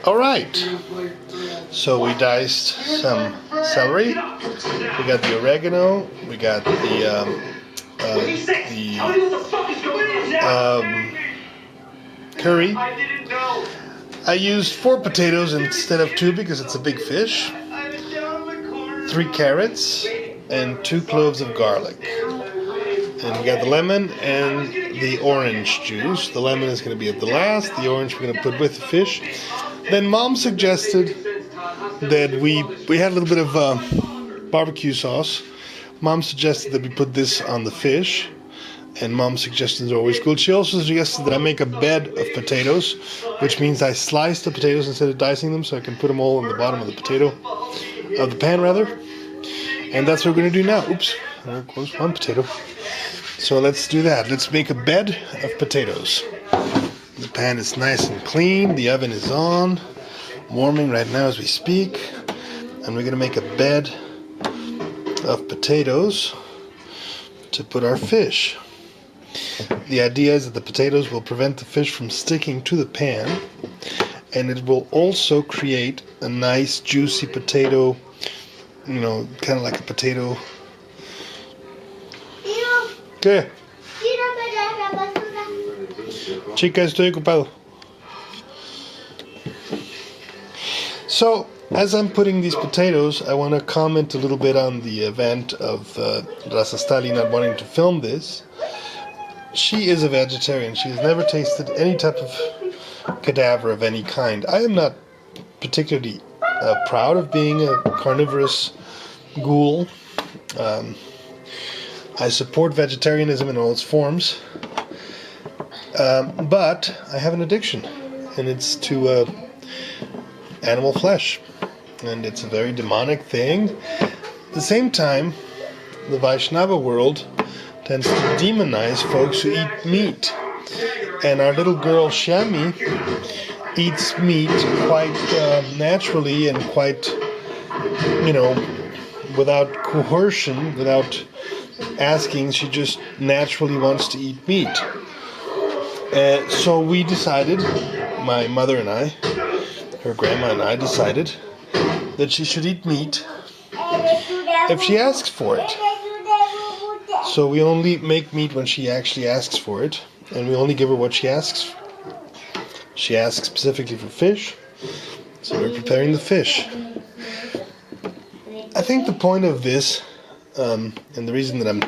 Alright, so we diced some celery, we got the oregano, we got the curry. I used 4 potatoes instead of 2 because it's a big fish, 3 carrots, and 2 cloves of garlic. And we got the lemon and the orange juice. The lemon is going to be at the last, the orange we're going to put with the fish. Then Mom suggested that we had a little bit of barbecue sauce. Mom suggested that we put this on the fish, and Mom's suggestions are always good. She also suggested that I make a bed of potatoes, which means I slice the potatoes instead of dicing them, so I can put them all in the bottom of the pan rather. And that's what we're going to do now. Oops, there goes one potato. So let's do that. Let's make a bed of potatoes. The pan is nice and clean. The oven is on, warming right now as we speak. And we're going to make a bed of potatoes to put our fish. The idea is that the potatoes will prevent the fish from sticking to the pan, and it will also create a nice juicy potato, you know, kind of like a potato. ¿Qué? Chica, estoy ocupado. So, as I'm putting these potatoes, I want to comment a little bit on the event of Rasastali not wanting to film this. She is a vegetarian. She has never tasted any type of cadaver of any kind. I am not particularly proud of being a carnivorous ghoul. I support vegetarianism in all its forms. But I have an addiction, and it's to animal flesh. And it's a very demonic thing. At the same time, the Vaishnava world tends to demonize folks who eat meat. And our little girl Shami eats meat quite naturally and quite, without coercion, without asking. She just naturally wants to eat meat. So we decided, my mother and I, her grandma and I decided that she should eat meat if she asks for it. So we only make meat when she actually asks for it, and we only give her what she asks. She asks specifically for fish, so we're preparing the fish. I think the point of this, and the reason that I'm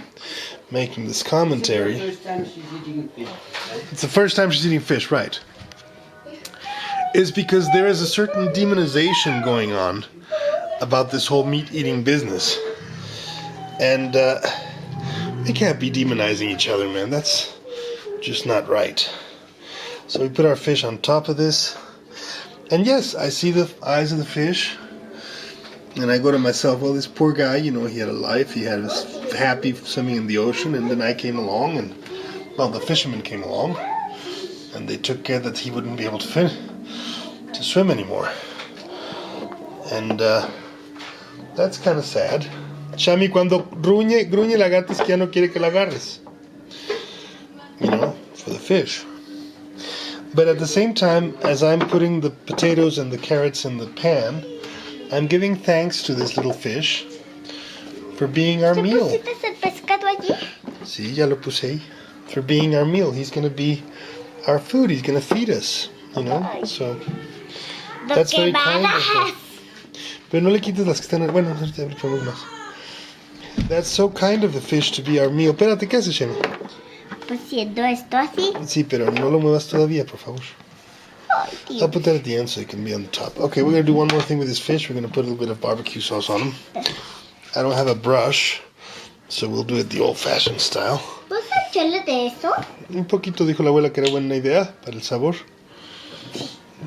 making this commentary, it's the first time she's eating fish, right? Is because there is a certain demonization going on about this whole meat-eating business. And we can't be demonizing each other, man. That's just not right. So we put our fish on top of this. And yes, I see the eyes of the fish. And I go to myself, well, this poor guy, he had a life. He was happy swimming in the ocean. And then I came along, and, the fishermen came along. And they took care that he wouldn't be able to swim anymore. And that's kind of sad. Shami, cuando gruñe la gata es que ya no quiere que la agarres. For the fish. But at the same time, as I'm putting the potatoes and the carrots in the pan, I'm giving thanks to this little fish for being our meal. ¿Pusiste el pescado allí? Sí, ya lo puse ahí. For being our meal. He's going to be our food. He's going to feed us, So that's very kind of her. Pero no le quites las que están... Bueno, le pongo más. That's so kind of the fish to be our meal. Espérate, ¿qué haces, Shemi? Haciendo esto así. Sí, pero no lo muevas todavía, por favor. I'll put that at the end so it can be on the top. Okay, we're going to do one more thing with this fish. We're going to put a little bit of barbecue sauce on him. I don't have a brush, so we'll do it the old-fashioned style. ¿Vos echarle de eso? Un poquito, dijo la abuela que era buena idea para el sabor.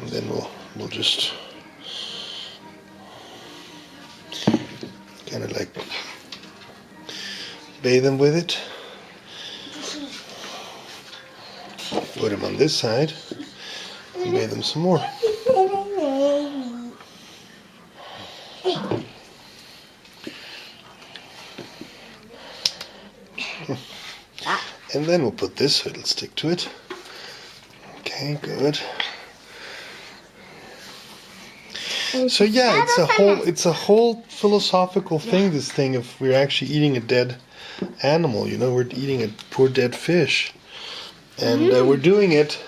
And then we'll just kind of like bathe them with it. Put them on this side and bathe them some more. And then we'll put this so it'll stick to it. Okay, good. So yeah, it's a whole philosophical thing. This thing of we're actually eating a dead animal. You know, we're eating a poor dead fish, and we're doing it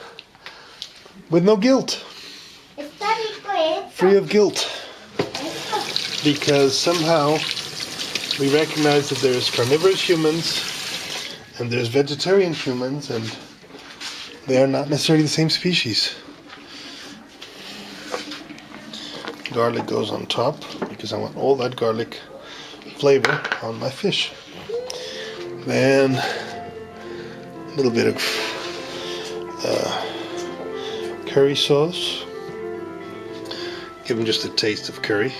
with no guilt, Está rico esto. free of guilt, Esto. because somehow we recognize that there's carnivorous humans and there's vegetarian humans, and they are not necessarily the same species. Garlic goes on top because I want all that garlic flavor on my fish. Then a little bit of curry sauce. Give them just a taste of curry.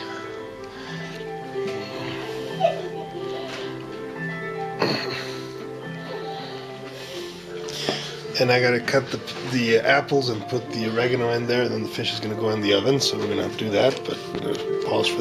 And I gotta cut the apples and put the oregano in there, and then the fish is gonna go in the oven, so we're gonna have to do that, but pause for that.